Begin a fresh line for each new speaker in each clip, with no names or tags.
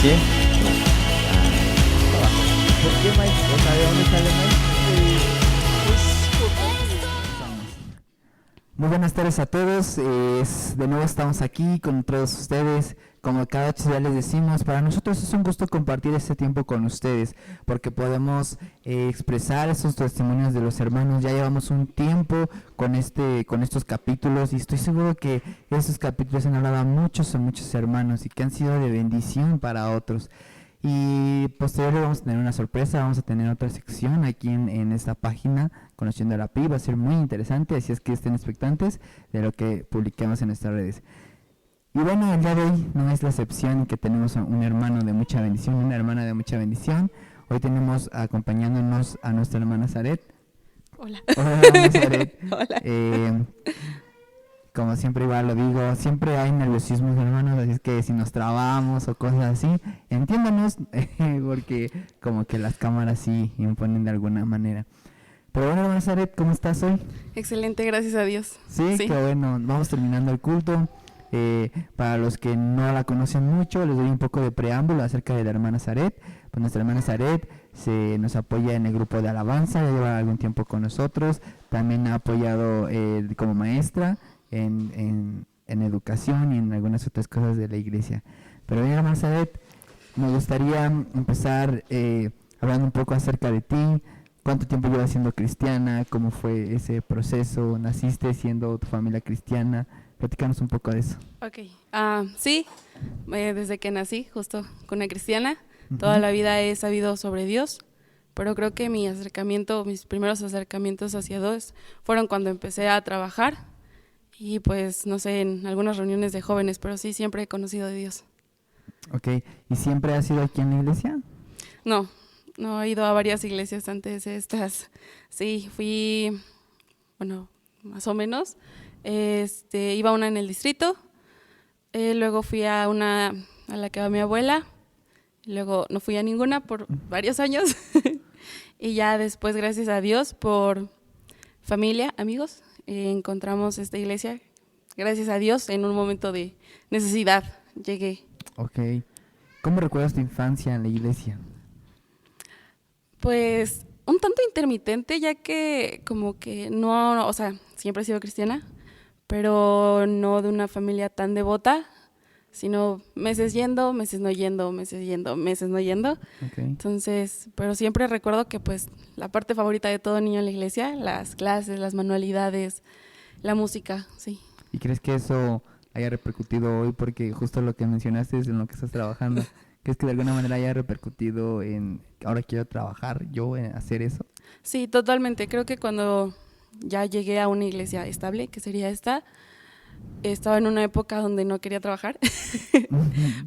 qué? ¿Por qué maestro? O sea, ¿de dónde sale maestro? Muy buenas tardes a todos, de nuevo estamos aquí con todos ustedes. Como cada vez ya les decimos, para nosotros es un gusto compartir este tiempo con ustedes, porque podemos expresar esos testimonios de los hermanos. Ya llevamos un tiempo con estos capítulos y estoy seguro que estos capítulos han hablado a muchos hermanos y que han sido de bendición para otros. Y posteriormente vamos a tener una sorpresa, vamos a tener otra sección aquí en esta página, Conociendo a la PI, va a ser muy interesante, así es que estén expectantes de lo que publiquemos en nuestras redes. Y bueno, el día de hoy no es la excepción que tenemos a un hermano de mucha bendición, una hermana de mucha bendición. Hoy tenemos acompañándonos a nuestra hermana Zaret.
Hola.
Hola, hermana Zaret.
Hola.
Como siempre igual lo digo, siempre hay nerviosismos, hermanos, así es que si nos trabamos o cosas así, entiéndanos, porque como que las cámaras sí imponen de alguna manera. Pero bueno, hermana Zaret, ¿cómo estás hoy?
Excelente, gracias a Dios.
Sí, qué bueno, vamos terminando el culto. Para los que no la conocen mucho, les doy un poco de preámbulo acerca de la hermana Zaret. Pues nuestra hermana Zaret nos apoya en el grupo de alabanza, ya lleva algún tiempo con nosotros, también ha apoyado como maestra en educación y en algunas otras cosas de la iglesia. Pero bien, hermana Zaret, me gustaría empezar hablando un poco acerca de ti. ¿Cuánto tiempo llevas siendo cristiana? ¿Cómo fue ese proceso? ¿Naciste siendo tu familia cristiana? Platícanos un poco de eso.
Ok, sí, desde que nací, justo con una cristiana, toda la vida he sabido sobre Dios, pero creo que mis primeros acercamientos hacia Dios fueron cuando empecé a trabajar y pues, no sé, en algunas reuniones de jóvenes, pero sí, siempre he conocido de Dios.
Ok, ¿y siempre has ido aquí en la iglesia?
No he ido a varias iglesias antes de estas. Sí, fui, bueno, más o menos. Iba a una en el distrito, luego fui a una a la que va mi abuela, luego no fui a ninguna por varios años y ya después, gracias a Dios, por familia, amigos, encontramos esta iglesia. Gracias a Dios, en un momento de necesidad llegué.
Ok, ¿cómo recuerdas tu infancia en la iglesia?
Pues un tanto intermitente, ya que como que no, o sea, siempre he sido cristiana, pero no de una familia tan devota, sino meses yendo, meses no yendo, meses yendo, meses no yendo.
Okay.
Entonces, pero siempre recuerdo que pues la parte favorita de todo niño en la iglesia, las clases, las manualidades, la música, sí.
¿Y crees que eso haya repercutido hoy? Porque justo lo que mencionaste es en lo que estás trabajando. ¿Crees que de alguna manera haya repercutido en ahora quiero trabajar yo en hacer eso?
Sí, totalmente. Creo que cuando ya llegué a una iglesia estable, que sería esta, estaba en una época donde no quería trabajar,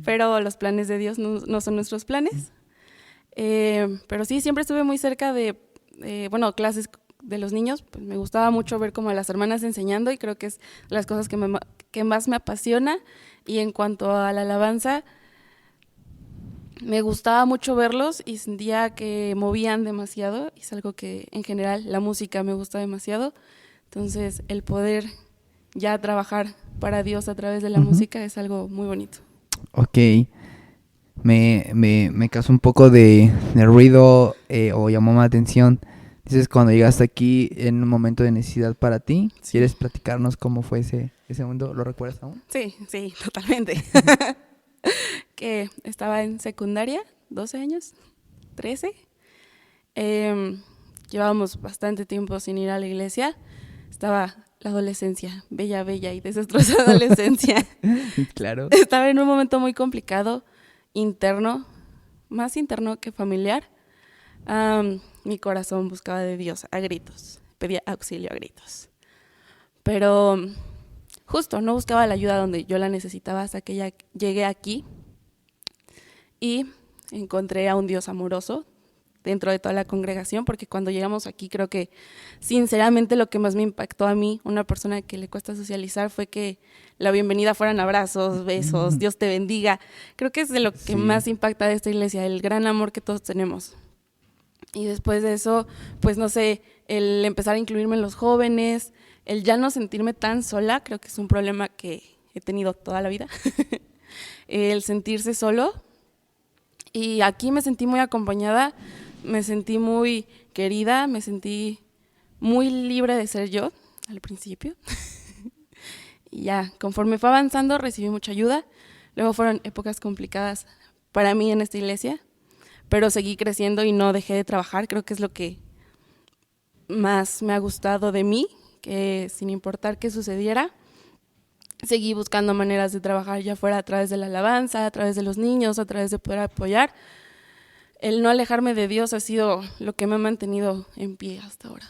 pero los planes de Dios no son nuestros planes. Pero sí, siempre estuve muy cerca de, clases de los niños. Pues me gustaba mucho ver como a las hermanas enseñando y creo que es las cosas que más me apasiona. Y en cuanto a la alabanza, me gustaba mucho verlos y sentía que movían demasiado. Y es algo que en general la música me gusta demasiado. Entonces el poder ya trabajar para Dios a través de la música es algo muy bonito.
Ok, me causó un poco de ruido o llamó mi atención. Dices, cuando llegaste aquí en un momento de necesidad para ti, sí. ¿Quieres platicarnos cómo fue ese momento? ¿Lo recuerdas aún?
Sí, totalmente. Que estaba en secundaria, 12 años, 13. Llevábamos bastante tiempo sin ir a la iglesia. Estaba la adolescencia, bella y desastrosa adolescencia.
Claro.
Estaba en un momento muy complicado, interno, más interno que familiar. Mi corazón buscaba de Dios a gritos, pedía auxilio a gritos. Pero justo no buscaba la ayuda donde yo la necesitaba hasta que ya llegué aquí y encontré a un Dios amoroso dentro de toda la congregación, porque cuando llegamos aquí creo que sinceramente lo que más me impactó a mí, una persona que le cuesta socializar, fue que la bienvenida fueran abrazos, besos, Dios te bendiga. Creo que es de lo que más impacta de esta iglesia, el gran amor que todos tenemos. Y después de eso, pues no sé, el empezar a incluirme en los jóvenes, el ya no sentirme tan sola, creo que es un problema que he tenido toda la vida. El sentirse solo, Y aquí me sentí muy acompañada, me sentí muy querida, me sentí muy libre de ser yo al principio. Y ya, conforme fue avanzando, recibí mucha ayuda. Luego fueron épocas complicadas para mí en esta iglesia, pero seguí creciendo y no dejé de trabajar. Creo que es lo que más me ha gustado de mí, que sin importar qué sucediera, seguí buscando maneras de trabajar, ya fuera a través de la alabanza, a través de los niños, a través de poder apoyar. El no alejarme de Dios ha sido lo que me ha mantenido en pie hasta ahora.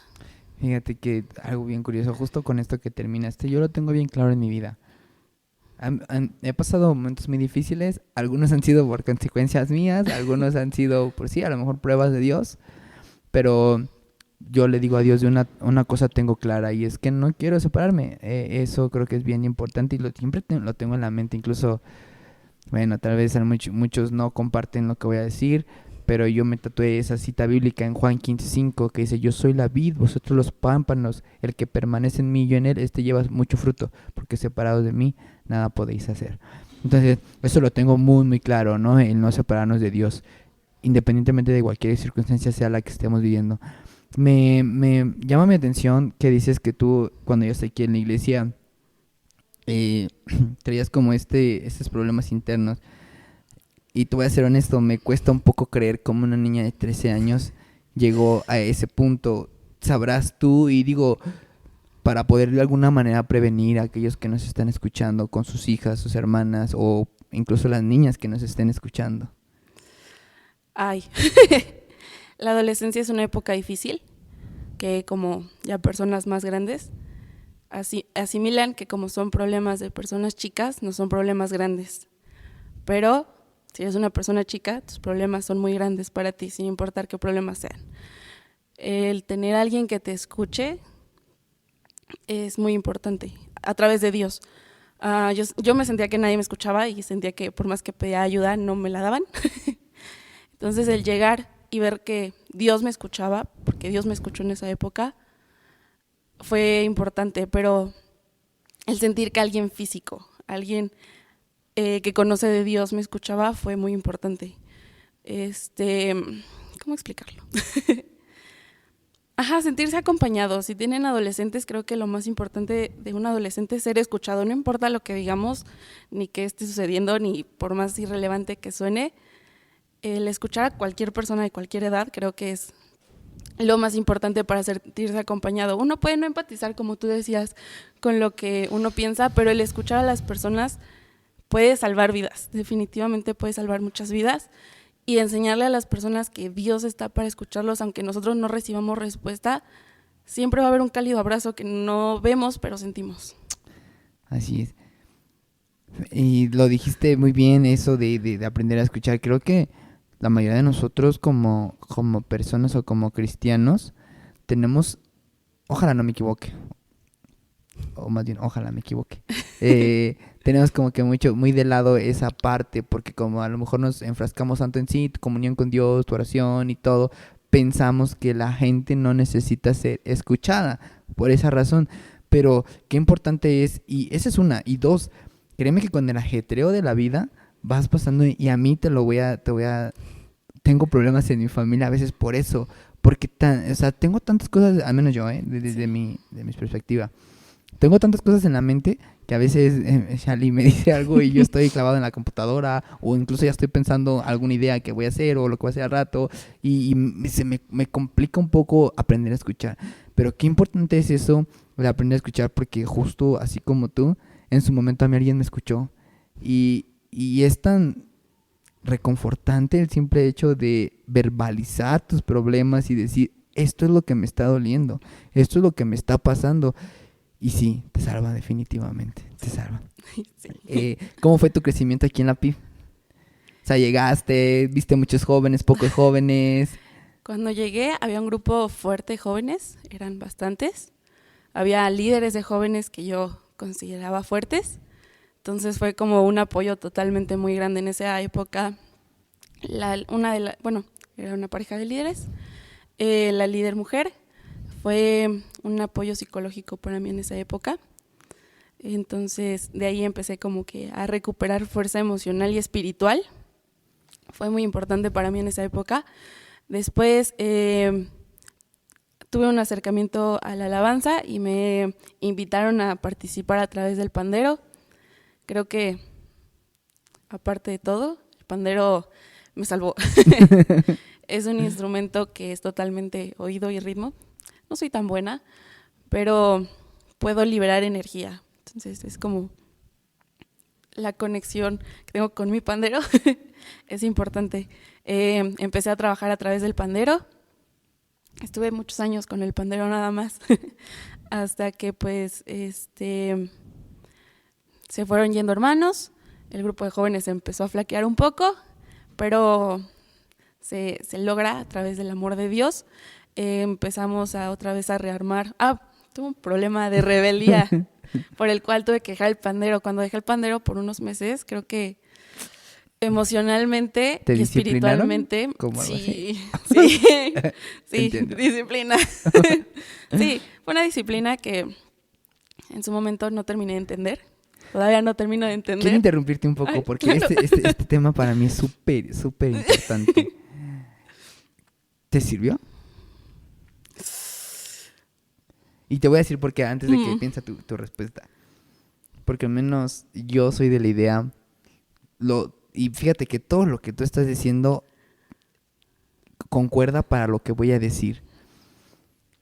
Fíjate que algo bien curioso, justo con esto que terminaste, yo lo tengo bien claro en mi vida. He pasado momentos muy difíciles, algunos han sido por consecuencias mías, algunos han sido por sí, a lo mejor pruebas de Dios, pero yo le digo a Dios de una cosa tengo clara y es que no quiero separarme. Eso creo que es bien importante y siempre lo tengo en la mente, incluso, bueno, tal vez muchos no comparten lo que voy a decir, pero yo me tatué esa cita bíblica en Juan 15:5 que dice, yo soy la vid, vosotros los pámpanos, el que permanece en mí y yo en él, lleva mucho fruto, porque separados de mí nada podéis hacer. Entonces, eso lo tengo muy, muy claro, ¿no? El no separarnos de Dios, independientemente de cualquier circunstancia sea la que estemos viviendo. Me llama mi atención que dices que tú, cuando yo estoy aquí en la iglesia, traías como estos problemas internos. Y te voy a ser honesto, me cuesta un poco creer cómo una niña de 13 años llegó a ese punto. Sabrás tú, y digo, para poder de alguna manera prevenir a aquellos que nos están escuchando con sus hijas, sus hermanas o incluso las niñas que nos estén escuchando.
Ay, la adolescencia es una época difícil, que como ya personas más grandes asimilan que como son problemas de personas chicas, no son problemas grandes. Pero si eres una persona chica, tus problemas son muy grandes para ti, sin importar qué problemas sean. El tener a alguien que te escuche es muy importante, a través de Dios. Yo me sentía que nadie me escuchaba y sentía que por más que pedía ayuda, no me la daban. Entonces el llegar y ver que Dios me escuchaba, porque Dios me escuchó en esa época, fue importante, pero el sentir que alguien físico, alguien que conoce de Dios me escuchaba fue muy importante. ¿Cómo explicarlo? Sentirse acompañado. Si tienen adolescentes, creo que lo más importante de un adolescente es ser escuchado. No importa lo que digamos, ni qué esté sucediendo, ni por más irrelevante que suene, el escuchar a cualquier persona de cualquier edad creo que es lo más importante para sentirse acompañado. Uno puede no empatizar, como tú decías, con lo que uno piensa, pero el escuchar a las personas puede salvar vidas, definitivamente puede salvar muchas vidas, y enseñarle a las personas que Dios está para escucharlos, aunque nosotros no recibamos respuesta, siempre va a haber un cálido abrazo que no vemos, pero sentimos.
Así es. Y lo dijiste muy bien, eso de aprender a escuchar. Creo que la mayoría de nosotros como personas o como cristianos tenemos, ojalá no me equivoque, o más bien, ojalá me equivoque. Tenemos como que muy de lado esa parte, porque como a lo mejor nos enfrascamos tanto en sí, tu comunión con Dios, tu oración y todo, pensamos que la gente no necesita ser escuchada por esa razón. Pero qué importante es, y esa es una, y dos, créeme que con el ajetreo de la vida vas pasando, y a mí tengo problemas en mi familia a veces por eso, porque tengo tantas cosas, al menos yo, desde mi perspectiva, tengo tantas cosas en la mente que a veces Shali me dice algo y yo estoy clavado en la computadora, o incluso ya estoy pensando alguna idea que voy a hacer o lo que voy a hacer al rato, y me complica un poco aprender a escuchar. Pero qué importante es eso de aprender a escuchar, porque justo así como tú, en su momento a mí alguien me escuchó, y es tan reconfortante el simple hecho de verbalizar tus problemas y decir, esto es lo que me está doliendo, esto es lo que me está pasando. Y sí, te salva definitivamente, te salva. Sí. ¿Cómo fue tu crecimiento aquí en la PIB? O sea, llegaste, viste muchos jóvenes, pocos jóvenes.
Cuando llegué había un grupo fuerte de jóvenes, eran bastantes. Había líderes de jóvenes que yo consideraba fuertes. Entonces fue como un apoyo totalmente muy grande en esa época. Era una pareja de líderes. La líder mujer fue un apoyo psicológico para mí en esa época. Entonces de ahí empecé como que a recuperar fuerza emocional y espiritual. Fue muy importante para mí en esa época. Después tuve un acercamiento a la alabanza y me invitaron a participar a través del pandero. Creo que, aparte de todo, el pandero me salvó. Es un instrumento que es totalmente oído y ritmo. No soy tan buena, pero puedo liberar energía. Entonces es como la conexión que tengo con mi pandero. Es importante. Empecé a trabajar a través del pandero. Estuve muchos años con el pandero nada más. Hasta que pues se fueron yendo hermanos. El grupo de jóvenes empezó a flaquear un poco, pero se logra a través del amor de Dios. Empezamos otra vez a rearmar. Tuve un problema de rebeldía por el cual tuve que dejar el pandero. Cuando dejé el pandero por unos meses, creo que emocionalmente y espiritualmente.
¿Cómo algo
sí,
así?
sí, disciplina. Sí, fue una disciplina que en su momento no terminé de entender. Todavía no termino de entender.
Quiero interrumpirte un poco.
Ay,
porque
claro.
este tema para mí es súper, súper importante. ¿Te sirvió? Y te voy a decir por qué antes de que piensa tu respuesta. Porque al menos yo soy de la idea, y fíjate que todo lo que tú estás diciendo concuerda para lo que voy a decir.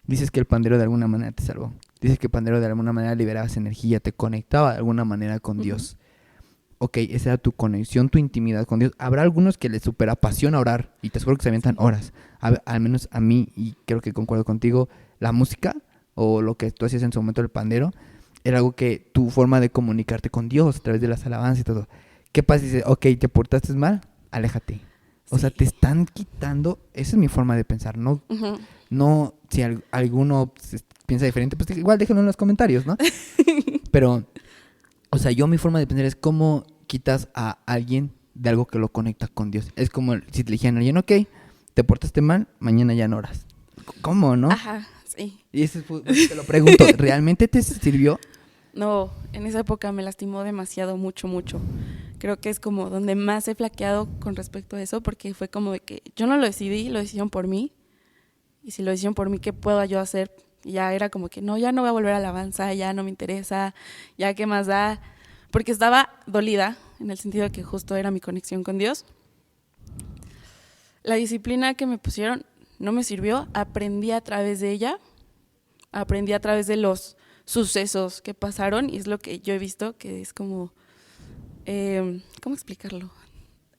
Dices que el pandero de alguna manera te salvó. Dices que el pandero de alguna manera liberabas energía, te conectaba de alguna manera con Dios. Ok, esa era tu conexión, tu intimidad con Dios. Habrá algunos que les super apasiona orar y te aseguro que se avientan horas. Al menos a mí, y creo que concuerdo contigo, la música o lo que tú hacías en su momento el pandero era algo que tu forma de comunicarte con Dios a través de las alabanzas y todo. ¿Qué pasa? Dices, ok, te portaste mal, aléjate. O sea, te están quitando. Esa es mi forma de pensar. No, no si alguno piensa diferente, pues igual déjenlo en los comentarios, ¿no? Pero, o sea, mi forma de pensar es cómo quitas a alguien de algo que lo conecta con Dios. Es como si te dijeran a alguien, ok, te portaste mal, mañana ya no oras. ¿Cómo, no?
Ajá, sí.
Y eso te lo pregunto, ¿realmente te sirvió?
No, en esa época me lastimó demasiado, mucho, mucho. Creo que es como donde más he flaqueado con respecto a eso, porque fue como de que yo no lo decidí, lo decidieron por mí. Y si lo decidieron por mí, ¿qué puedo yo hacer? Y ya era como que no, ya no voy a volver a la alabanza, ya no me interesa, ya qué más da. Porque estaba dolida, en el sentido de que justo era mi conexión con Dios. La disciplina que me pusieron no me sirvió, aprendí a través de ella, aprendí a través de los sucesos que pasaron, y es lo que yo he visto, que es como, ¿cómo explicarlo?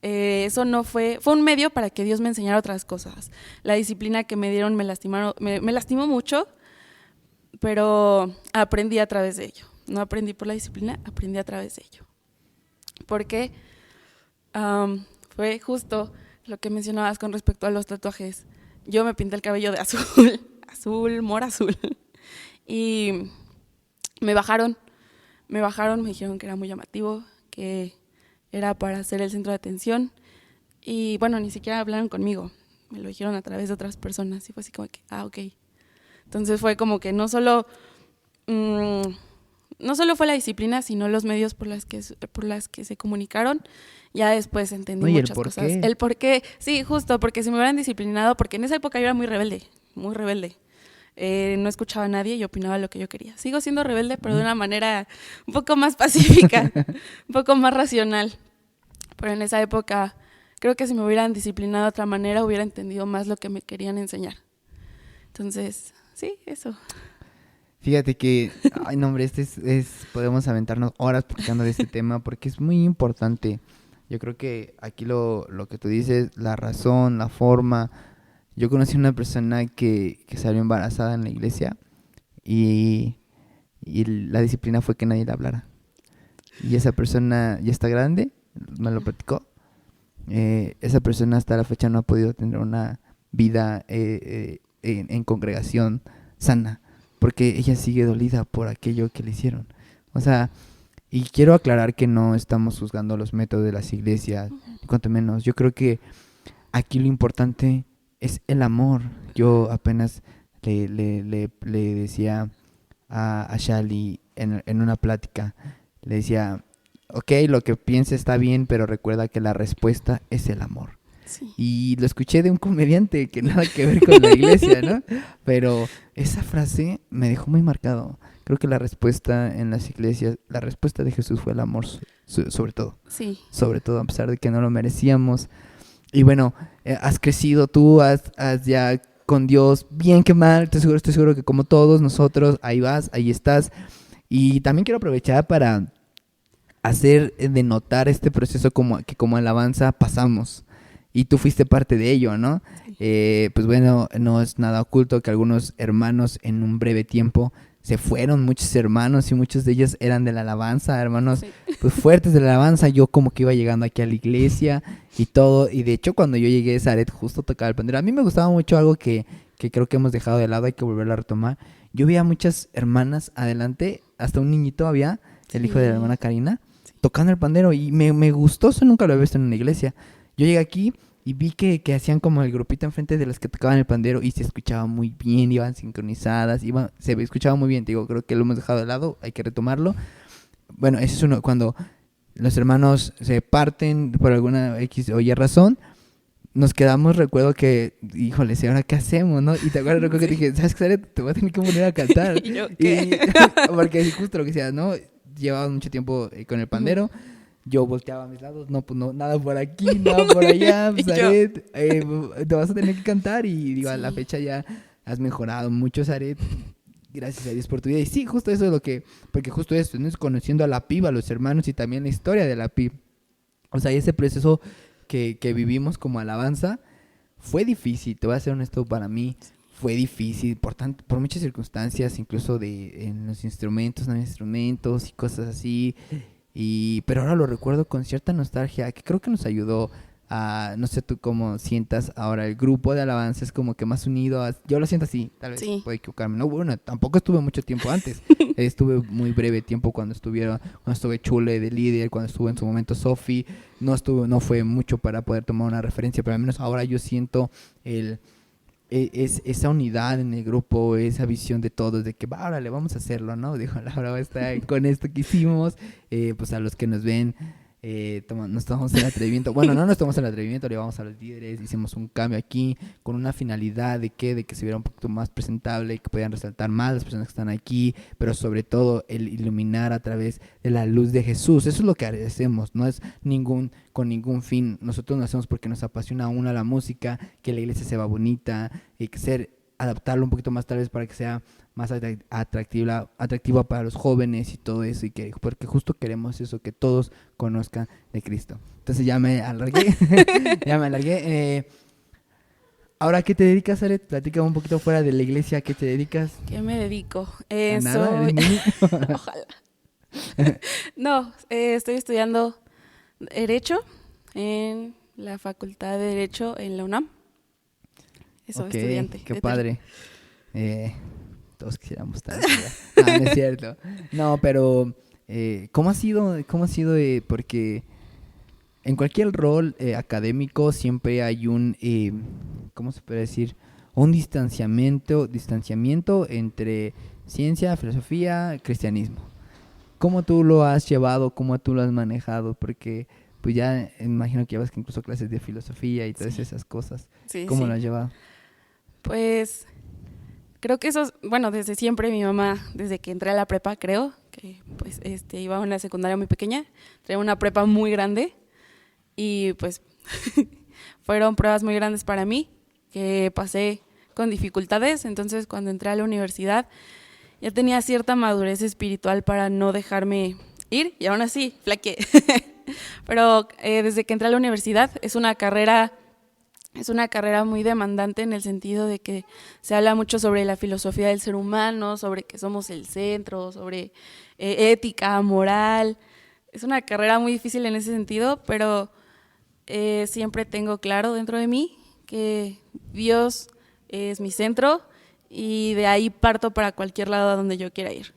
Eso no fue un medio para que Dios me enseñara otras cosas. La disciplina que me dieron me lastimó mucho, pero aprendí a través de ello. No aprendí por la disciplina, aprendí a través de ello. Porque fue justo lo que mencionabas con respecto a los tatuajes. Yo me pinté el cabello de azul, mora azul. Y me bajaron, me dijeron que era muy llamativo, que era para ser el centro de atención. Y bueno, ni siquiera hablaron conmigo, me lo dijeron a través de otras personas. Y fue así como que, ok. Entonces fue como que no solo fue la disciplina, sino los medios por las que se comunicaron. Ya después entendí muchas cosas. El por qué, sí, justo, porque si me hubieran disciplinado, porque en esa época yo era muy rebelde. No escuchaba a nadie y opinaba lo que yo quería. Sigo siendo rebelde, pero de una manera un poco más pacífica, un poco más racional. Pero en esa época creo que si me hubieran disciplinado de otra manera hubiera entendido más lo que me querían enseñar. Entonces, sí, eso.
Fíjate que, ay no hombre, podemos aventarnos horas platicando de este tema porque es muy importante. Yo creo que aquí lo que tú dices, la razón, la forma. Yo conocí a una persona que salió embarazada en la iglesia y la disciplina fue que nadie le hablara. Y esa persona ya está grande, me lo platicó. Esa persona hasta la fecha no ha podido tener una vida en congregación sana, porque ella sigue dolida por aquello que le hicieron. O sea, y quiero aclarar que no estamos juzgando los métodos de las iglesias, ni cuanto menos. Yo creo que aquí lo importante es el amor. Yo apenas le decía a Shali en una plática, le decía, ok, lo que piensa está bien, pero recuerda que la respuesta es el amor.
Sí.
Y lo escuché de un comediante que nada que ver con la iglesia, ¿no? Pero esa frase me dejó muy marcado. Creo que la respuesta en las iglesias, la respuesta de Jesús fue el amor sobre todo.
Sí.
Sobre todo a pesar de que no lo merecíamos. Y bueno, has crecido tú, has ya con Dios, bien que mal, estoy seguro que como todos nosotros, ahí vas, ahí estás. Y también quiero aprovechar para hacer de notar este proceso que como alabanza pasamos. Y tú fuiste parte de ello, ¿no?
Sí.
Pues bueno, no es nada oculto que algunos hermanos en un breve tiempo se fueron, muchos hermanos, y muchos de ellos eran de la alabanza, hermanos
Sí.
pues fuertes de la alabanza. Yo como que iba llegando aquí a la iglesia y todo, y de hecho cuando yo llegué, Zaret justo tocaba el pandero. A mí me gustaba mucho algo que creo que hemos dejado de lado, hay que volverlo a retomar. Yo veía muchas hermanas adelante, hasta un niñito había, el hijo de la hermana Karina, tocando el pandero, y me gustó, eso nunca lo había visto en una iglesia. Yo llegué aquí y vi que hacían como el grupito enfrente de las que tocaban el pandero y se escuchaba muy bien, iban sincronizadas, se escuchaba muy bien. Digo, creo que lo hemos dejado de lado, hay que retomarlo. Bueno, eso es uno, cuando los hermanos se parten por alguna X o Y razón, nos quedamos, recuerdo que, híjole, ¿y ahora qué hacemos, no? Y te acuerdas, recuerdo que dije, ¿sabes qué, Zaret? Te voy a tener que poner a cantar.
¿Y yo qué?
Porque es justo lo que decías, ¿no? Llevaba mucho tiempo con el pandero. Yo volteaba a mis lados, no, pues no, nada por aquí, nada por allá,
Y yo.
Zaret, te vas a tener que cantar. Y digo, a la
Sí.
fecha ya has mejorado mucho, Zaret. Gracias a Dios por tu vida. Y sí, justo eso es lo que, porque justo eso, ¿no? Es conociendo a la PIB, a los hermanos y también la historia de la PIB. O sea, ese proceso que vivimos como alabanza fue difícil, te voy a ser honesto, para mí fue difícil por muchas circunstancias, incluso en los instrumentos, no instrumentos y cosas así. Pero ahora lo recuerdo con cierta nostalgia, que creo que nos ayudó a, no sé tú cómo sientas ahora el grupo de alabanza, es como que más unido. Yo lo siento así, tal vez
Sí.
puedo equivocarme. No, bueno, tampoco estuve mucho tiempo antes. Estuve muy breve tiempo cuando estuve Chule de líder, cuando estuve en su momento Sofi. No fue mucho para poder tomar una referencia, pero al menos ahora yo siento esa unidad en el grupo, esa visión de todos, de que, órale, vamos a hacerlo, ¿no? Dijo, Laura va a estar con esto que hicimos, pues a los que nos ven, nos tomamos el atrevimiento, bueno, no nos tomamos el atrevimiento, le vamos a los líderes, hicimos un cambio aquí, con una finalidad de que se viera un poquito más presentable, que podían resaltar más las personas que están aquí, pero sobre todo el iluminar a través de la luz de Jesús. Eso es lo que hacemos, no es con ningún fin. Nosotros lo hacemos porque nos apasiona aún a la música, que la iglesia se va bonita, y adaptarlo un poquito más tal vez para que sea más atractiva para los jóvenes y todo eso, porque justo queremos eso, que todos conozcan de Cristo. Entonces ya me alargué. Ahora, ¿qué te dedicas, Zaret? Platícame un poquito fuera de la iglesia, ¿a qué te dedicas?
¿Qué me dedico?
¿A nada?
Soy...
¿Eres mini?
Ojalá. No, estoy estudiando Derecho en la Facultad de Derecho en la UNAM. Soy
Ok,
estudiante.
qué
de
padre. Todos quisiéramos estar. No, no es cierto. No, pero ¿cómo ha sido? Porque en cualquier rol académico siempre hay ¿cómo se puede decir? Un distanciamiento entre ciencia, filosofía, cristianismo. ¿Cómo tú lo has llevado? ¿Cómo tú lo has manejado? Porque pues ya imagino que llevas incluso clases de filosofía y todas
Sí.
esas cosas.
Sí,
¿Cómo
sí.
lo has llevado?
Pues creo que bueno, desde siempre mi mamá, desde que entré a la prepa, creo que pues iba a una secundaria muy pequeña, traía una prepa muy grande y pues fueron pruebas muy grandes para mí que pasé con dificultades. Entonces cuando entré a la universidad ya tenía cierta madurez espiritual para no dejarme ir y aún así flaqueé. Pero desde que entré a la universidad es una carrera muy demandante en el sentido de que se habla mucho sobre la filosofía del ser humano, sobre que somos el centro, sobre ética, moral. Es una carrera muy difícil en ese sentido, pero siempre tengo claro dentro de mí que Dios es mi centro y de ahí parto para cualquier lado a donde yo quiera ir.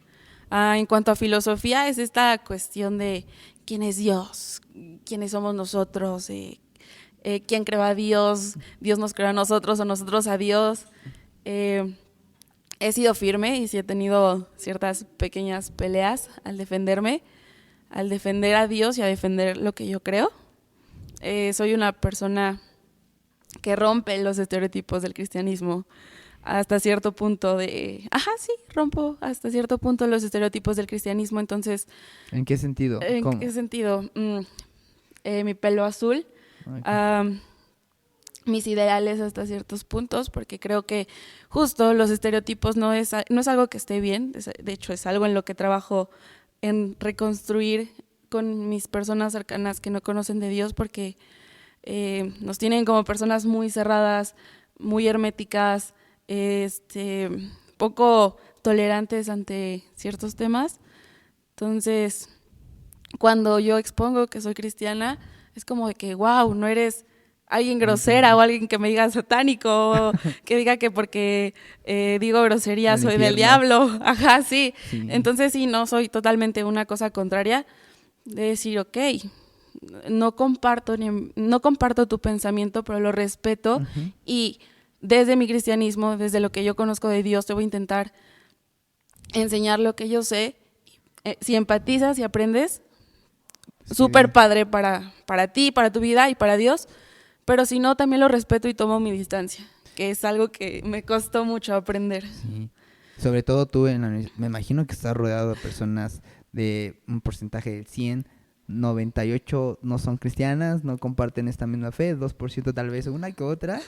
En cuanto a filosofía, es esta cuestión de quién es Dios, quiénes somos nosotros, quién creó a Dios, Dios nos creó a nosotros o nosotros a Dios. He sido firme y sí he tenido ciertas pequeñas peleas al defender a Dios y a defender lo que yo creo. Soy una persona que rompe los estereotipos del cristianismo hasta cierto punto rompo hasta cierto punto los estereotipos del cristianismo. Entonces,
¿en qué sentido?
¿en
¿Cómo?
qué sentido? Mi pelo azul,
Okay.
mis ideales hasta ciertos puntos, porque creo que justo los estereotipos no es algo que esté bien, de hecho es algo en lo que trabajo en reconstruir con mis personas cercanas que no conocen de Dios, porque nos tienen como personas muy cerradas, muy herméticas, poco tolerantes ante ciertos temas. Entonces, cuando yo expongo que soy cristiana, es como de que, wow, no eres alguien grosera o alguien que me diga satánico, o que diga que porque digo grosería
El
soy del
infierno.
diablo. Ajá, sí.
Sí.
Entonces, sí, no soy totalmente una cosa contraria de decir, ok, no comparto tu pensamiento, pero lo respeto
Ujú.
y desde mi cristianismo, desde lo que yo conozco de Dios, te voy a intentar enseñar lo que yo sé. Si empatizas y aprendes,
Sí.
súper padre para ti, para tu vida y para Dios, pero si no, también lo respeto y tomo mi distancia, que es algo que me costó mucho aprender.
Sí. Sobre todo tú me imagino que estás rodeado de personas de un porcentaje del 100, 98 no son cristianas, no comparten esta misma fe, 2% tal vez una que otra.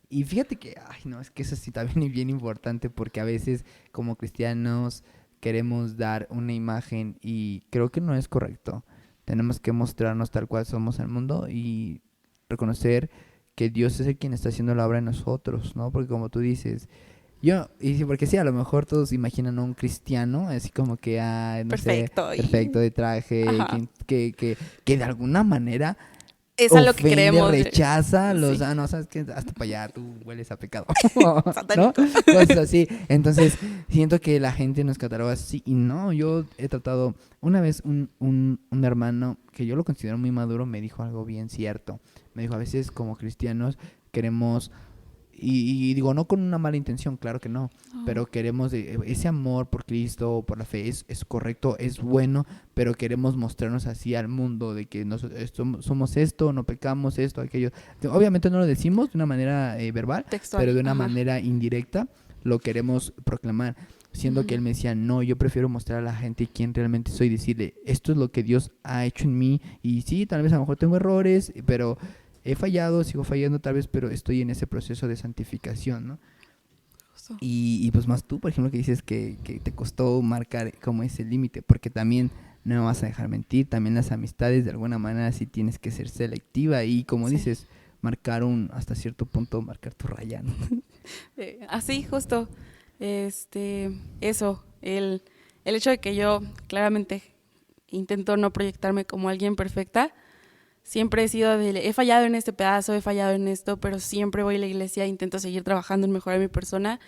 Y fíjate que, ay, no, es que eso sí también es bien importante porque a veces como cristianos queremos dar una imagen y creo que no es correcto. Tenemos que mostrarnos tal cual somos al mundo y reconocer que Dios es el quien está haciendo la obra en nosotros, ¿no? Porque como tú dices, y sí, porque sí, a lo mejor todos imaginan a un cristiano, así como que, no sé,
Perfecto.
perfecto de traje,
Ajá.
que de alguna manera
Es a lo que
ofende,
creemos.
rechaza
Sí.
no, sabes que hasta para allá tú hueles a pecado, ¿no?
Satánico.
Cosas así. Entonces, siento que la gente nos cataloga así y no, yo he tratado, una vez un hermano que yo lo considero muy maduro me dijo algo bien cierto. Me dijo, a veces como cristianos queremos y digo, no con una mala intención, claro que no, pero queremos ese amor por Cristo, por la fe, es correcto, es bueno, pero queremos mostrarnos así al mundo, de que somos esto, no pecamos esto, aquello. Obviamente no lo decimos de una manera verbal, pero
Textual.
de una
Ajá.
manera indirecta lo queremos proclamar. Siendo que él me decía, no, yo prefiero mostrar a la gente quién realmente soy, decirle, esto es lo que Dios ha hecho en mí, y sí, tal vez a lo mejor tengo errores, pero he fallado, sigo fallando tal vez, pero estoy en ese proceso de santificación, ¿no?
Justo.
Y pues más tú, por ejemplo, que dices que te costó marcar como ese límite, porque también no me vas a dejar mentir, también las amistades de alguna manera sí tienes que ser selectiva y como
Sí.
dices, hasta cierto punto, marcar tu raya, ¿no?
Así, justo. Eso, el hecho de que yo claramente intento no proyectarme como alguien perfecta. Siempre he fallado en este pedazo, he fallado en esto, pero siempre voy a la iglesia, intento seguir trabajando en mejorar mi persona,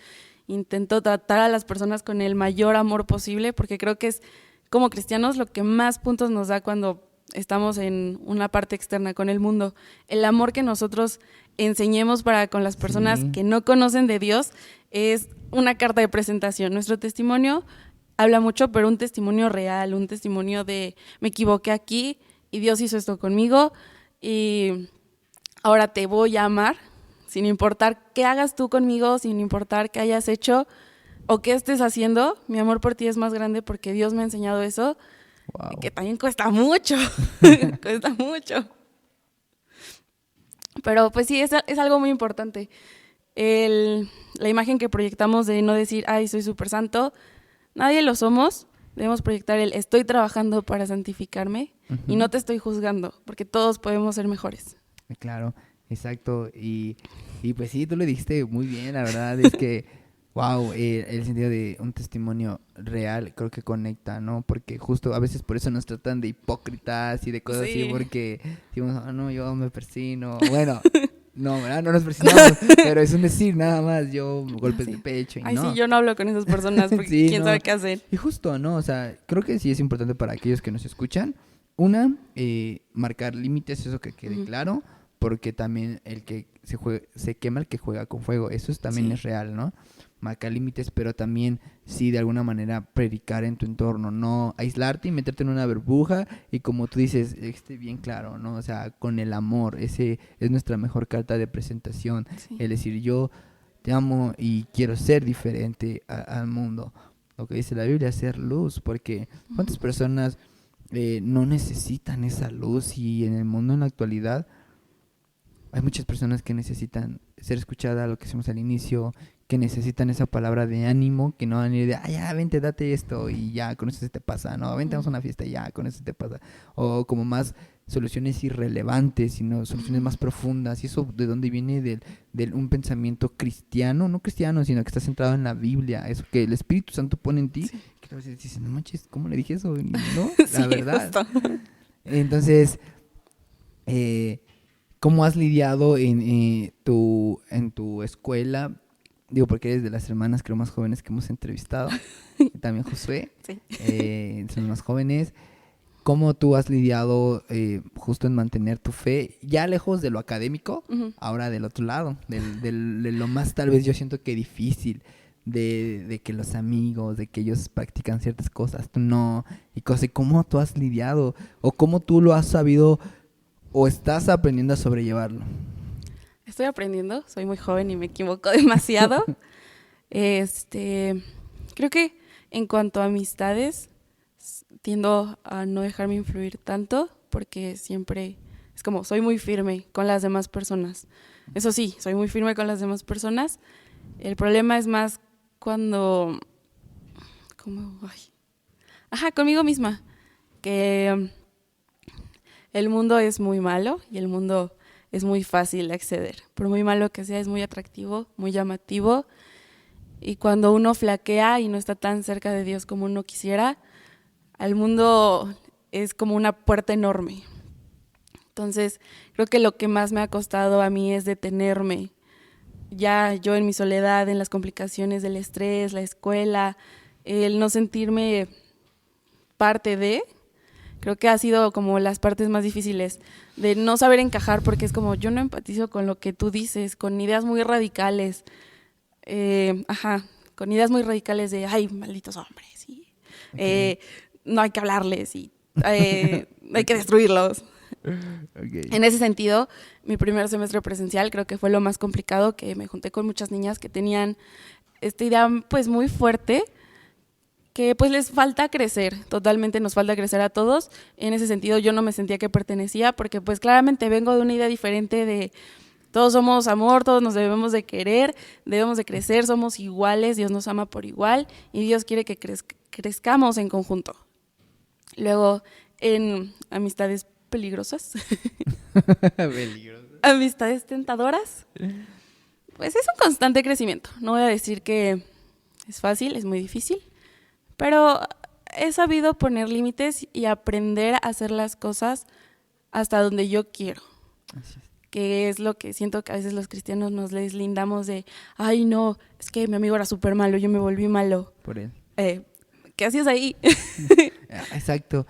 intento tratar a las personas con el mayor amor posible, porque creo que es como cristianos lo que más puntos nos da cuando estamos en una parte externa con el mundo. El amor que nosotros enseñemos para con las personas
Sí.
que no conocen de Dios es una carta de presentación. Nuestro testimonio habla mucho, pero un testimonio real, un testimonio de me equivoqué aquí y Dios hizo esto conmigo y ahora te voy a amar, sin importar qué hagas tú conmigo, sin importar qué hayas hecho o qué estés haciendo, mi amor por ti es más grande porque Dios me ha enseñado eso,
Wow.
que también cuesta mucho, cuesta mucho. Pero pues sí, es algo muy importante. La imagen que proyectamos de no decir, ay, soy súper santo, nadie lo somos. Debemos proyectar el estoy trabajando para santificarme y no te estoy juzgando, porque todos podemos ser mejores.
Claro, exacto. Y pues sí, tú lo dijiste muy bien, la verdad es que, wow, el sentido de un testimonio real creo que conecta, ¿no? Porque justo a veces por eso nos tratan de hipócritas y de cosas así,
Sí.
porque decimos, no, yo me persino. Bueno, no, ¿verdad? No nos persinamos, pero es un decir nada más, yo golpes de pecho y
Ay,
no.
sí, yo no hablo con esas personas porque
Sí,
quién
no.
sabe qué hacer.
Y justo, ¿no? O sea, creo que sí es importante para aquellos que nos escuchan. Una, marcar límites, eso que quede claro, porque también el que se quema el que juega con fuego, también
Sí.
es real, ¿no? marcar límites, pero también sí de alguna manera predicar en tu entorno, no aislarte y meterte en una burbuja y como tú dices, esté bien claro, ¿no? O sea, con el amor, ese es nuestra mejor carta de presentación,
Sí.
el decir yo te amo y quiero ser diferente al mundo. Lo que dice la Biblia, ser luz, porque ¿cuántas personas no necesitan esa luz? Y en el mundo en la actualidad hay muchas personas que necesitan ser escuchadas, lo que hicimos al inicio, que necesitan esa palabra de ánimo, que no van a ir de, ya, vente, date esto y ya, con eso se te pasa, no, vente, vamos a una fiesta y ya, con eso se te pasa. O como más soluciones irrelevantes, sino soluciones más profundas. ¿Y eso de dónde viene? Del un pensamiento cristiano, no cristiano, sino que está centrado en la Biblia, eso que el Espíritu Santo pone en ti, que a veces dices, no manches, ¿cómo le dije eso? ¿No? La verdad.
Justo.
Entonces, ¿cómo has lidiado en tu escuela? Digo, porque eres de las hermanas, creo, más jóvenes que hemos entrevistado. Y también Josué.
Sí.
Son los más jóvenes. ¿Cómo tú has lidiado justo en mantener tu fe, ya lejos de lo académico, ahora del otro lado, de lo más tal vez yo siento que difícil, de que los amigos, de que ellos practican ciertas cosas, tú no, y cómo tú has lidiado, o cómo tú lo has sabido, o estás aprendiendo a sobrellevarlo?
Estoy aprendiendo, soy muy joven y me equivoco demasiado. Creo que en cuanto a amistades, tiendo a no dejarme influir tanto porque siempre es como soy muy firme con las demás personas. Eso sí, soy muy firme con las demás personas. El problema es más cuando conmigo misma, que el mundo es muy malo y el mundo es muy fácil de acceder. Por muy malo que sea, es muy atractivo, muy llamativo. Y cuando uno flaquea y no está tan cerca de Dios como uno quisiera, al mundo es como una puerta enorme. Entonces, creo que lo que más me ha costado a mí es detenerme. Ya yo en mi soledad, en las complicaciones del estrés, la escuela, el no sentirme parte de, creo que ha sido como las partes más difíciles de no saber encajar, porque es como yo no empatizo con lo que tú dices, con ideas muy radicales, con ideas muy radicales de, ay, malditos hombres, y, no hay que hablarles y hay que destruirlos.
Okay.
En ese sentido, mi primer semestre presencial creo que fue lo más complicado, que me junté con muchas niñas que tenían esta idea pues muy fuerte, que pues les falta crecer, totalmente nos falta crecer a todos. En ese sentido yo no me sentía que pertenecía, porque pues claramente vengo de una idea diferente de todos somos amor, todos nos debemos de querer, debemos de crecer, somos iguales, Dios nos ama por igual y Dios quiere que crezcamos en conjunto. Luego, en amistades peligrosas, amistades tentadoras, pues es un constante crecimiento. No voy a decir que es fácil, es muy difícil, pero he sabido poner límites y aprender a hacer las cosas hasta donde yo quiero.
Así es.
Que es lo que siento que a veces los cristianos nos deslindamos de, ay no, es que mi amigo era súper malo, yo me volví malo.
Por él.
¿Qué hacías ahí?
Exacto.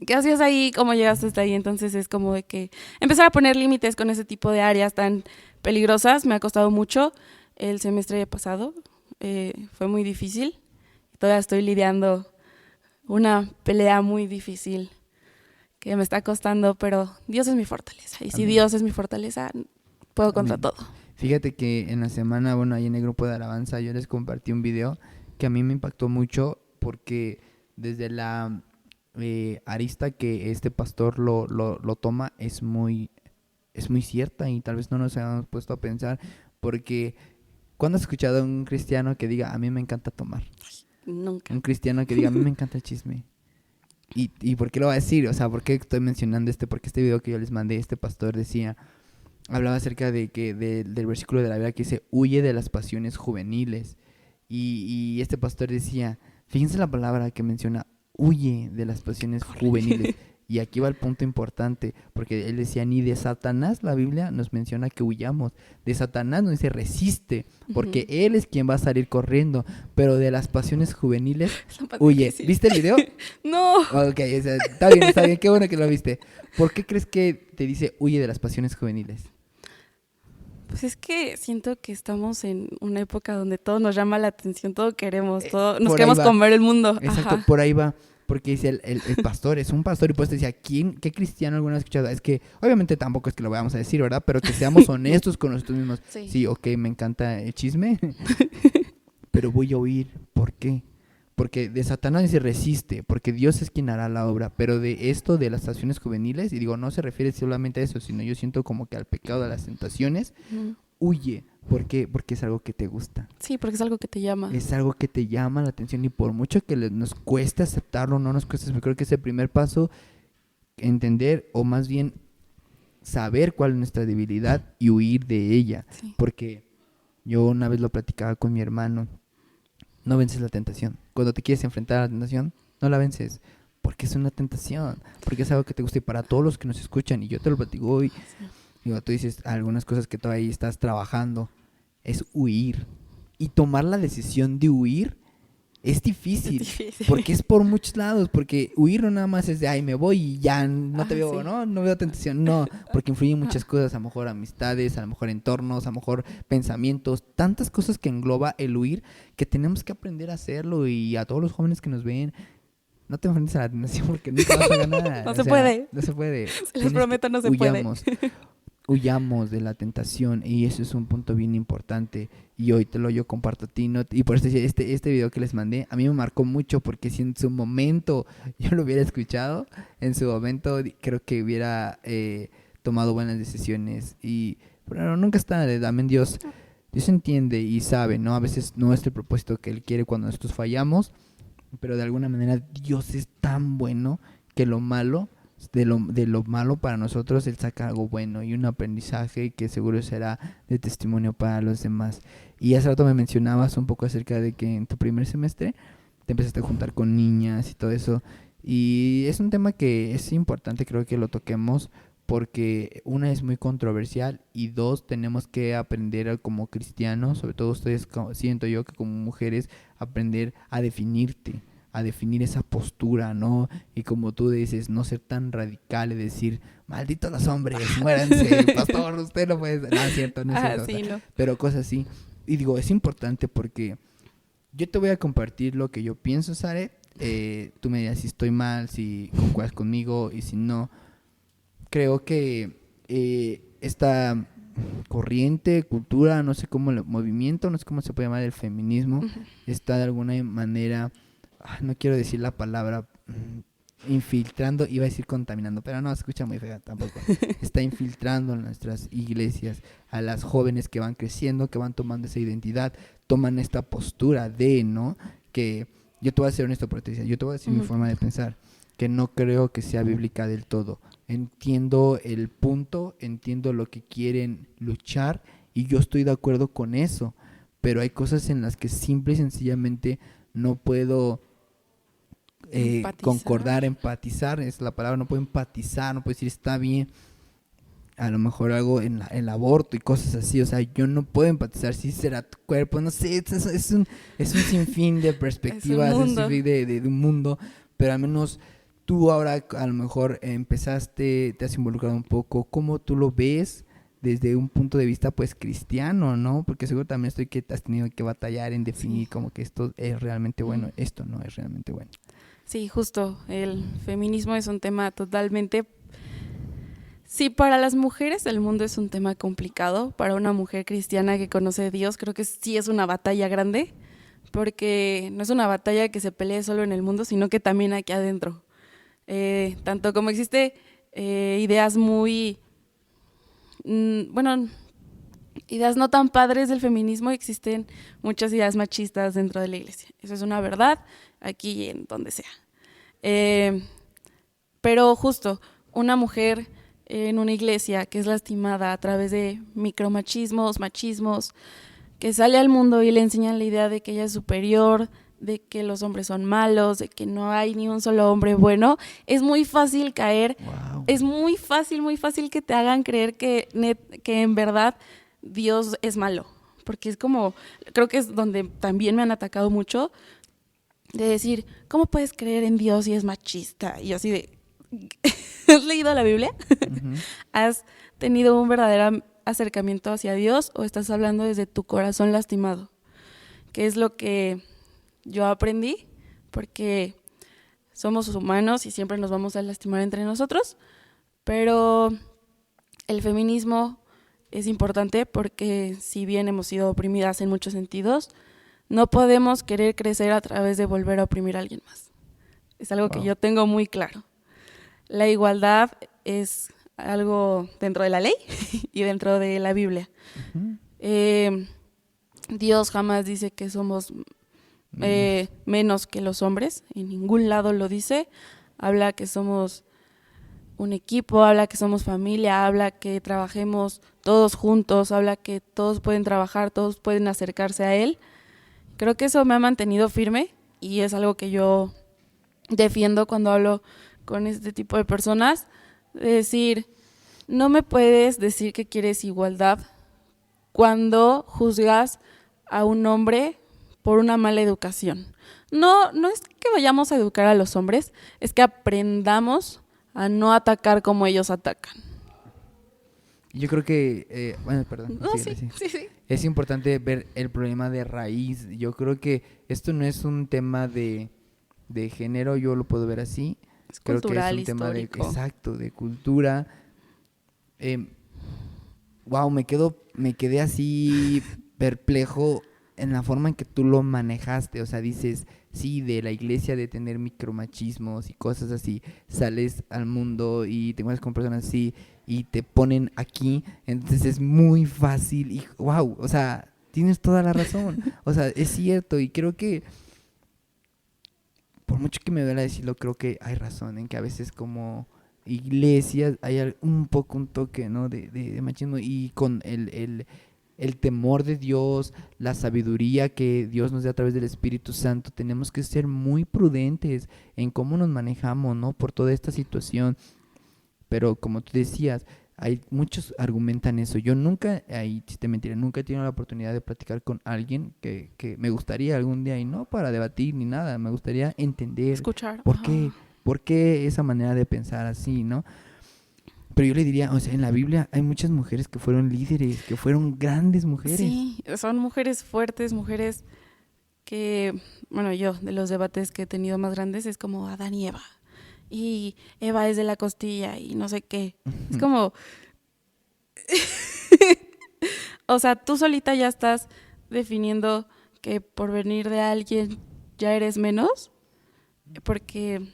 ¿Qué hacías ahí? ¿Cómo llegaste hasta ahí? Entonces es como de que empezar a poner límites con ese tipo de áreas tan peligrosas me ha costado mucho. El semestre pasado fue muy difícil. Todavía estoy lidiando una pelea muy difícil que me está costando, pero Dios es mi fortaleza. Y si
Amén.
Dios es mi fortaleza, puedo contra todo.
Fíjate que en la semana, bueno, ahí en el grupo de alabanza yo les compartí un video que a mí me impactó mucho porque desde la arista que este pastor lo toma es muy cierta y tal vez no nos hayamos puesto a pensar, porque ¿cuándo has escuchado a un cristiano que diga a mí me encanta tomar?
Nunca.
Un cristiano que diga a mí me encanta el chisme. ¿Y por qué lo va a decir? O sea, ¿por qué estoy mencionando porque este video que yo les mandé, este pastor hablaba acerca de que del versículo de la Biblia que dice, huye de las pasiones juveniles. Y este pastor decía, fíjense la palabra que menciona, huye de las pasiones juveniles. Y aquí va el punto importante, porque él decía, ni de Satanás la Biblia nos menciona que huyamos. De Satanás nos dice, resiste, porque él es quien va a salir corriendo. Pero de las pasiones juveniles, huye.
Difícil.
¿Viste el video?
No.
Ok, o sea, está bien, qué bueno que lo viste. ¿Por qué crees que te dice, huye de las pasiones juveniles?
Pues es que siento que estamos en una época donde todo nos llama la atención, todo queremos, todo nos queremos comer el mundo.
Exacto,
Ajá.
por ahí va. Porque dice el pastor, es un pastor, y pues decía, ¿qué cristiano alguna vez ha escuchado? Es que, obviamente tampoco es que lo vayamos a decir, ¿verdad? Pero que seamos honestos con nosotros mismos.
Sí.
Sí, ok, me encanta el chisme, pero voy a huir. ¿Por qué? Porque de Satanás se resiste, porque Dios es quien hará la obra. Pero de esto, de las tentaciones juveniles, y digo, no se refiere solamente a eso, sino yo siento como que al pecado de las tentaciones, huye. ¿Por qué? Porque es algo que te gusta.
Sí, porque es algo que te llama.
Es algo que te llama la atención, y por mucho que nos cueste aceptarlo, no nos cueste, creo que es el primer paso, entender, o más bien saber cuál es nuestra debilidad y huir de ella.
Sí.
Porque yo una vez lo platicaba con mi hermano, no vences la tentación. Cuando te quieres enfrentar a la tentación, no la vences, porque es una tentación, porque es algo que te gusta. Y para todos los que nos escuchan, y yo te lo platico hoy, digo, tú dices algunas cosas que todavía estás trabajando, es huir. Y tomar la decisión de huir es difícil, porque es por muchos lados, porque huir no nada más es de, ay, me voy y ya no te veo,
sí.
no veo tentación, no, porque influyen muchas cosas, a lo mejor amistades, a lo mejor entornos, a lo mejor pensamientos, tantas cosas que engloba el huir, que tenemos que aprender a hacerlo. Y a todos los jóvenes que nos ven, no te enfrentes a la tentación porque nunca vas a ganar.
No se puede.
No se puede.
Se los prometo, no se
Huyamos de la tentación, y eso es un punto bien importante, y hoy yo comparto a ti, ¿no? Y por eso este video que les mandé a mí me marcó mucho, porque si en su momento yo lo hubiera escuchado, en su momento creo que hubiera tomado buenas decisiones. Pero nunca está tarde, también Dios entiende y sabe, ¿no? A veces no es el propósito que Él quiere cuando nosotros fallamos, pero de alguna manera Dios es tan bueno que lo malo, de lo malo para nosotros, Él saca algo bueno y un aprendizaje que seguro será de testimonio para los demás. Y hace rato me mencionabas un poco acerca de que en tu primer semestre te empezaste a juntar con niñas y todo eso, y es un tema que es importante, creo que lo toquemos, porque una, es muy controversial, y dos, tenemos que aprender como cristianos, sobre todo ustedes, siento yo que como mujeres, aprender a definirte, a definir esa postura, ¿no? Y como tú dices, no ser tan radical y decir, malditos los hombres, muéranse, pastor, usted no puede... No es cierto, no es cierto.
Sí, no.
Pero cosas así. Y digo, es importante porque yo te voy a compartir lo que yo pienso, Sare. Tú me dirás si estoy mal, si concuerdas conmigo, y si no. Creo que esta corriente, cultura, no sé cómo, movimiento, no sé cómo se puede llamar, el feminismo, está de alguna manera... no quiero decir la palabra infiltrando, iba a decir contaminando, pero no, se escucha muy fea tampoco. Está infiltrando en nuestras iglesias a las jóvenes que van creciendo, que van tomando esa identidad, toman esta postura de, ¿no? Que yo te voy a ser honesto, Patricia, yo te voy a decir mi forma de pensar, que no creo que sea bíblica del todo. Entiendo el punto, entiendo lo que quieren luchar, y yo estoy de acuerdo con eso, pero hay cosas en las que simple y sencillamente no puedo concordar, empatizar, es la palabra, no puedo empatizar, no puedo decir está bien. A lo mejor algo en el aborto y cosas así, o sea, yo no puedo empatizar, si será tu cuerpo, no sé, es un sinfín de perspectivas, es un sinfín de un mundo, pero al menos tú ahora a lo mejor empezaste, te has involucrado un poco, ¿cómo tú lo ves desde un punto de vista pues cristiano, ¿no? Porque seguro también estoy que has tenido que batallar en definir como que esto es realmente bueno, esto no es realmente bueno.
Sí, justo, el feminismo es un tema totalmente... Sí, para las mujeres el mundo es un tema complicado. Para una mujer cristiana que conoce a Dios, creo que sí es una batalla grande, porque no es una batalla que se pelee solo en el mundo, sino que también aquí adentro. Tanto como existe ideas muy... ideas no tan padres del feminismo, existen muchas ideas machistas dentro de la iglesia. Eso es una verdad, aquí y en donde sea. Pero justo, una mujer en una iglesia que es lastimada a través de micromachismos, machismos, que sale al mundo y le enseñan la idea de que ella es superior, de que los hombres son malos, de que no hay ni un solo hombre bueno, es muy fácil caer, es muy fácil que te hagan creer que en verdad Dios es malo, porque es como, creo que es donde también me han atacado mucho, de decir, ¿cómo puedes creer en Dios si es machista? Y yo así de, ¿has leído la Biblia? ¿Has tenido un verdadero acercamiento hacia Dios o estás hablando desde tu corazón lastimado? Que es lo que yo aprendí, porque somos humanos y siempre nos vamos a lastimar entre nosotros, pero el feminismo es importante porque si bien hemos sido oprimidas en muchos sentidos, no podemos querer crecer a través de volver a oprimir a alguien más. Es algo que yo tengo muy claro. La igualdad es algo dentro de la ley y dentro de la Biblia. Dios jamás dice que somos menos que los hombres, en ningún lado lo dice. Habla que somos un equipo, habla que somos familia, habla que trabajemos todos juntos, habla que todos pueden trabajar, todos pueden acercarse a Él. Creo que eso me ha mantenido firme y es algo que yo defiendo cuando hablo con este tipo de personas, de decir, no me puedes decir que quieres igualdad cuando juzgas a un hombre por una mala educación. No es que vayamos a educar a los hombres, es que aprendamos a no atacar como ellos atacan.
Yo creo que, perdón.
No, sí.
Es importante ver el problema de raíz. Yo creo que esto no es un tema de género, yo lo puedo ver así.
Es
creo
cultural,
que es un tema
histórico.
de cultura. Me quedé así perplejo en la forma en que tú lo manejaste. O sea, dices, sí, de la iglesia de tener micromachismos y cosas así, sales al mundo y te encuentras con personas así y te ponen aquí, entonces es muy fácil y wow, o sea, tienes toda la razón. O sea, es cierto y creo que por mucho que me duela decirlo, creo que hay razón en que a veces como iglesias hay un toque, ¿no? de machismo y con el temor de Dios, la sabiduría que Dios nos da a través del Espíritu Santo, tenemos que ser muy prudentes en cómo nos manejamos, ¿no? Por toda esta situación. Pero como tú decías, muchos argumentan eso. Yo nunca, si te mentiré, nunca he tenido la oportunidad de platicar con alguien que me gustaría algún día, y no para debatir ni nada, me gustaría entender
escuchar
por qué esa manera de pensar así, ¿no? Pero yo le diría, o sea, en la Biblia hay muchas mujeres que fueron líderes, que fueron grandes mujeres.
Sí, son mujeres fuertes, mujeres que, bueno, yo de los debates que he tenido más grandes es como Adán y Eva. Y Eva es de la costilla y no sé qué. Es como... o sea, tú solita ya estás definiendo que por venir de alguien ya eres menos, porque...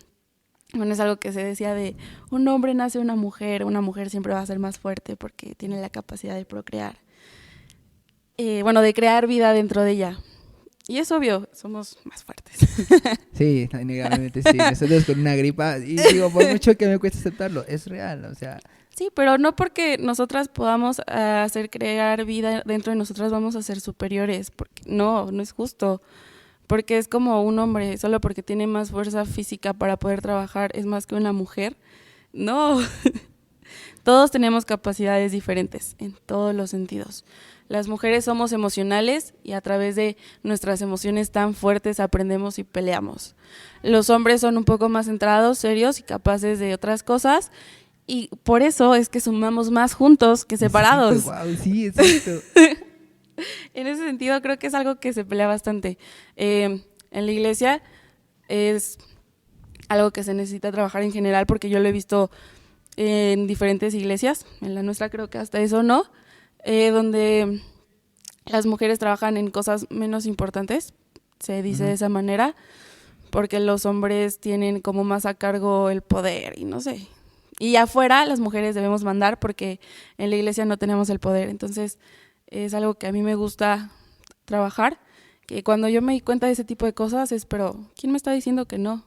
Bueno, es algo que se decía de un hombre nace una mujer siempre va a ser más fuerte porque tiene la capacidad de procrear. De crear vida dentro de ella. Y es obvio, somos más fuertes.
Sí, innegablemente sí. Nosotros con una gripa, y digo, por mucho que me cueste aceptarlo, es real, o sea...
Sí, pero no porque nosotras podamos hacer crear vida dentro de nosotras vamos a ser superiores, porque no es justo. Porque es como un hombre, solo porque tiene más fuerza física para poder trabajar, es más que una mujer. No, todos tenemos capacidades diferentes en todos los sentidos. Las mujeres somos emocionales y a través de nuestras emociones tan fuertes aprendemos y peleamos. Los hombres son un poco más centrados, serios y capaces de otras cosas y por eso es que sumamos más juntos que separados.
Exacto, wow, sí, exacto.
En ese sentido creo que es algo que se pelea bastante. En la iglesia es algo que se necesita trabajar en general porque yo lo he visto en diferentes iglesias, en la nuestra creo que hasta eso no, donde las mujeres trabajan en cosas menos importantes, se dice de esa manera, porque los hombres tienen como más a cargo el poder y no sé. Y afuera las mujeres debemos mandar porque en la iglesia no tenemos el poder, entonces... Es algo que a mí me gusta trabajar, que cuando yo me di cuenta de ese tipo de cosas es, pero ¿quién me está diciendo que no?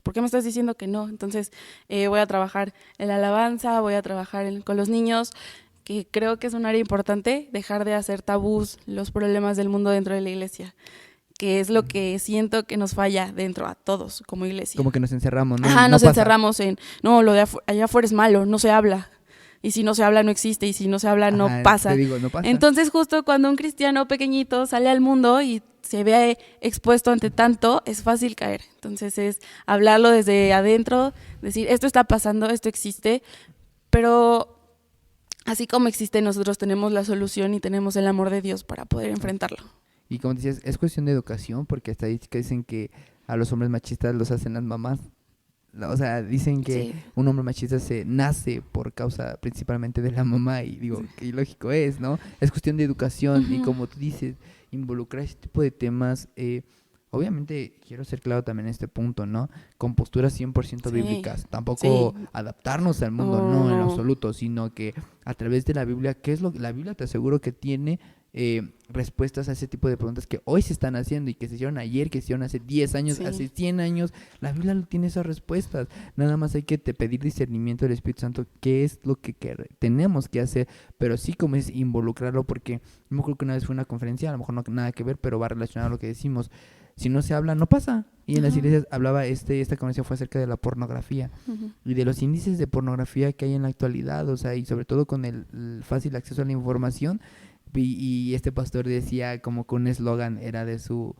¿Por qué me estás diciendo que no? Entonces voy a trabajar en la alabanza, voy a trabajar con los niños, que creo que es un área importante, dejar de hacer tabús los problemas del mundo dentro de la iglesia, que es lo que siento que nos falla dentro a todos como iglesia.
Como que nos encerramos, ¿no?
Ajá, nos encerramos en, no, lo de allá afuera es malo, no se habla. Y si no se habla no existe, y si no se habla no pasa.
Te digo, no pasa.
Entonces justo cuando un cristiano pequeñito sale al mundo y se ve expuesto ante tanto, es fácil caer. Entonces es hablarlo desde adentro, decir esto está pasando, esto existe, pero así como existe, nosotros tenemos la solución y tenemos el amor de Dios para poder enfrentarlo.
Y como decías, es cuestión de educación, porque estadísticas dicen que a los hombres machistas los hacen las mamás. O sea, dicen que
Sí,
un hombre machista se nace por causa principalmente de la mamá y digo, qué ilógico es, ¿no? Es cuestión de educación y
ujú,
como tú dices, involucrar ese tipo de temas, obviamente quiero ser claro también en este punto, ¿no? Con posturas 100%
sí,
bíblicas, tampoco
sí,
adaptarnos al mundo,
no,
no en lo
no,
absoluto, sino que a través de la Biblia, ¿qué es lo que la Biblia te aseguro que tiene? Respuestas a ese tipo de preguntas que hoy se están haciendo y que se hicieron ayer, que se hicieron hace 10 años,
sí,
hace 100 años, la Biblia no tiene esas respuestas. Nada más hay que pedir discernimiento del Espíritu Santo, qué es lo que tenemos que hacer, pero sí como es involucrarlo, porque yo me acuerdo que una vez fue una conferencia, a lo mejor no nada que ver, pero va relacionado a lo que decimos. Si no se habla, no pasa. Y en las
ajá,
iglesias hablaba, esta conferencia fue acerca de la pornografía
ujú,
y de los índices de pornografía que hay en la actualidad, o sea, y sobre todo con el fácil acceso a la información. Y este pastor decía como que un eslogan era de su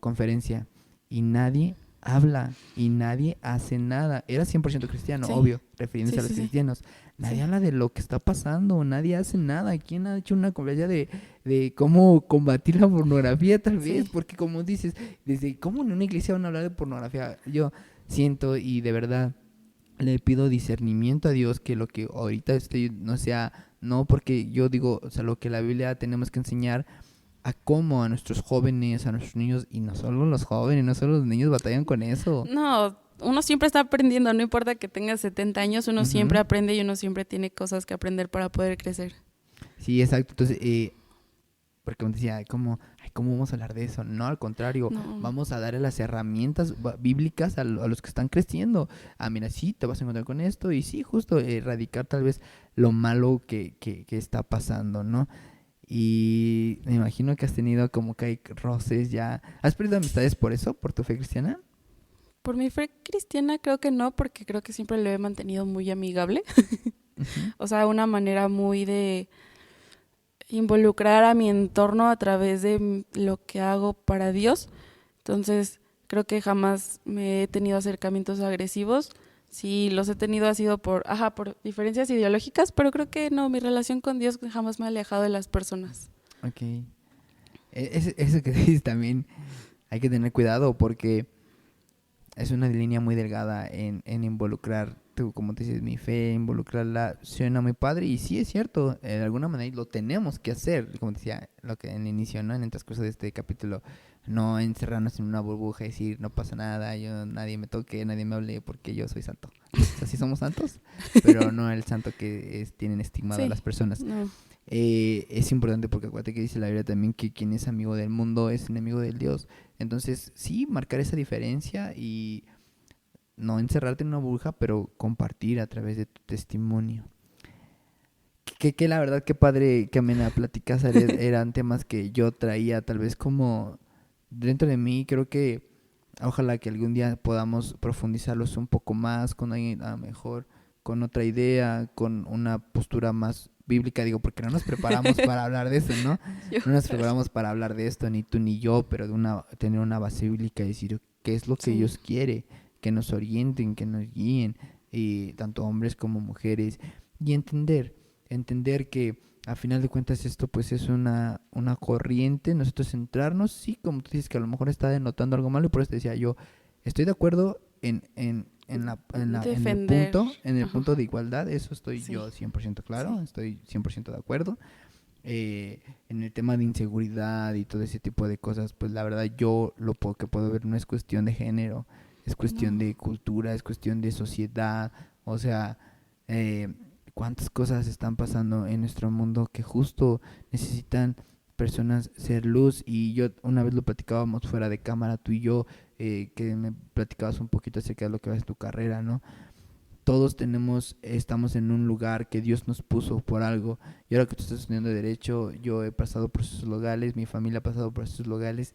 conferencia, y nadie habla y nadie hace nada. Era 100% cristiano,
sí,
obvio, refiriéndose
sí,
a los
sí, sí,
cristianos. Nadie
sí,
habla de lo que está pasando, nadie hace nada. ¿Quién ha hecho una conferencia de cómo combatir la pornografía tal vez?
sí,
Porque como dices, desde cómo en una iglesia van a hablar de pornografía, yo siento y de verdad le pido discernimiento a Dios que lo que ahorita estoy no sea, no porque yo digo, o sea, lo que la Biblia tenemos que enseñar a cómo a nuestros jóvenes, a nuestros niños, y no solo los jóvenes, no solo los niños batallan con eso.
no, uno siempre está aprendiendo, no importa que tenga 70 años, uno siempre
Ujú.
aprende y uno siempre tiene cosas que aprender para poder crecer.
Sí, exacto. Entonces, porque me decía, ¿cómo vamos a hablar de eso? No, al contrario,
No,
vamos a darle las herramientas bíblicas a los que están creciendo. Ah, mira, sí, te vas a encontrar con esto y sí, justo erradicar tal vez lo malo que está pasando, ¿no? Y me imagino que has tenido como que hay roces ya. ¿Has perdido amistades por eso, por tu fe cristiana?
por mi fe cristiana creo que no, porque creo que siempre lo he mantenido muy amigable.
Ujú.
O sea, una manera muy de involucrar a mi entorno a través de lo que hago para Dios. Entonces, creo que jamás me he tenido acercamientos agresivos. Si los he tenido ha sido por diferencias ideológicas, pero creo que no, mi relación con Dios jamás me ha alejado de las personas.
Ok. Eso que dices también hay que tener cuidado porque es una línea muy delgada en involucrar, como te dices, mi fe, involucrarla, suena muy padre y sí es cierto, de alguna manera lo tenemos que hacer, como decía lo que en el inicio, ¿no? En el transcurso de este capítulo, no encerrarnos en una burbuja y decir, no pasa nada, nadie me toque, nadie me hable porque yo soy santo. O sea, sí somos santos, pero no el santo que tienen estigmado a
Sí,
las personas.
no,
Es importante porque acuérdate que dice la Biblia también que quien es amigo del mundo es enemigo del Dios. Entonces, sí, marcar esa diferencia y no encerrarte en una burbuja, pero compartir a través de tu testimonio. Que la verdad, que padre que me la platicas, Aret, eran temas que yo traía tal vez como dentro de mí. Creo que ojalá que algún día podamos profundizarlos un poco más con alguien a lo mejor, con otra idea, con una postura más bíblica, digo, porque no nos preparamos para hablar de eso, ¿no?
yo,
No nos preparamos para hablar de esto, ni tú ni yo, pero tener una base bíblica y decir qué es lo que
sí,
Dios quiere, que nos orienten, que nos guíen, y tanto hombres como mujeres, y entender que a final de cuentas esto pues es una corriente, nosotros centrarnos, sí, como tú dices que a lo mejor está denotando algo malo y por eso te decía yo, estoy de acuerdo
defender,
en el
ajá,
punto de igualdad, eso estoy
sí,
yo 100% claro,
sí,
estoy 100% de acuerdo. En el tema de inseguridad y todo ese tipo de cosas, pues la verdad yo que puedo ver no es cuestión de género, es cuestión
no,
de cultura, es cuestión de sociedad, o sea, eh, cuántas cosas están pasando en nuestro mundo que justo necesitan personas ser luz. Y yo una vez lo platicábamos fuera de cámara tú y yo, que me platicabas un poquito acerca de lo que va en tu carrera, ¿no? Todos estamos en un lugar que Dios nos puso por algo. Y ahora que tú estás estudiando derecho, yo he pasado procesos legales, mi familia ha pasado procesos legales,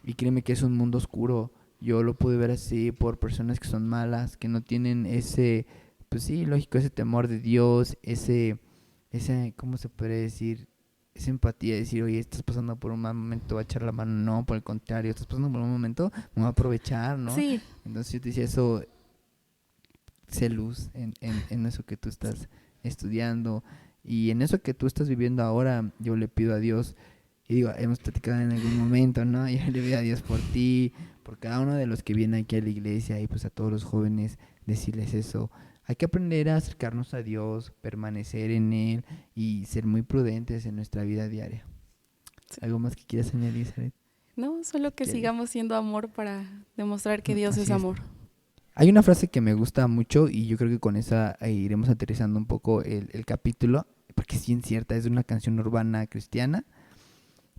y créeme que es un mundo oscuro. Yo lo pude ver así por personas que son malas, que no tienen ese, pues sí, lógico, ese temor de Dios, ¿cómo se puede decir? Esa empatía de decir, oye, estás pasando por un mal momento, te voy a echar la mano. No, por el contrario, estás pasando por un momento, me voy a aprovechar, ¿no?
sí,
Entonces yo te decía eso, sé luz en eso que tú estás estudiando. Y en eso que tú estás viviendo ahora, yo le pido a Dios, y digo, hemos platicado en algún momento, ¿no? Yo le pido a Dios por ti, por cada uno de los que vienen aquí a la iglesia y pues a todos los jóvenes, decirles eso. Hay que aprender a acercarnos a Dios, permanecer en Él y ser muy prudentes en nuestra vida diaria.
Sí.
¿Algo más que quieras añadir, Saret?
No, solo que
¿Quieres?
sigamos siendo amor para demostrar que Dios
Así
es
es.
amor.
Hay una frase que me gusta mucho y yo creo que con esa iremos aterrizando un poco el capítulo, porque es bien cierta, es de una canción urbana cristiana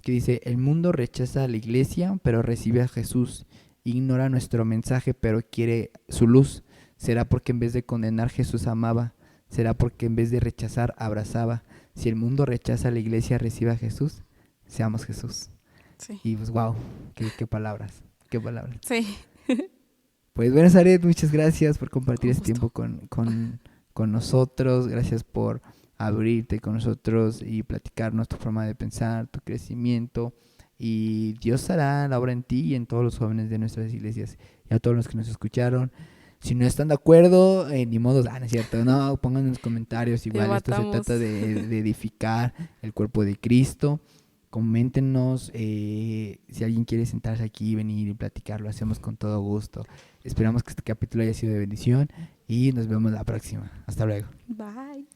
que dice, el mundo rechaza a la iglesia, pero recibe a Jesús, ignora nuestro mensaje, pero quiere su luz. ¿Será porque en vez de condenar Jesús amaba? ¿Será porque en vez de rechazar abrazaba? Si el mundo rechaza a la iglesia, recibe a Jesús, seamos Jesús.
Sí.
Y pues wow, qué palabras, qué palabras.
Sí.
Pues bueno, Saret, muchas gracias por compartir
Con
este
gusto.
tiempo con nosotros. Gracias por abrirte con nosotros y platicarnos tu forma de pensar, tu crecimiento. Y Dios hará la obra en ti y en todos los jóvenes de nuestras iglesias y a todos los que nos escucharon. Si no están de acuerdo, ni modo, no es cierto, no, pongan en los comentarios. Igual esto se
Debatamos.
trata de edificar el cuerpo de Cristo. Coméntenos si alguien quiere sentarse aquí, venir y platicar, lo hacemos con todo gusto. Esperamos que este capítulo haya sido de bendición y nos vemos la próxima. Hasta luego.
Bye.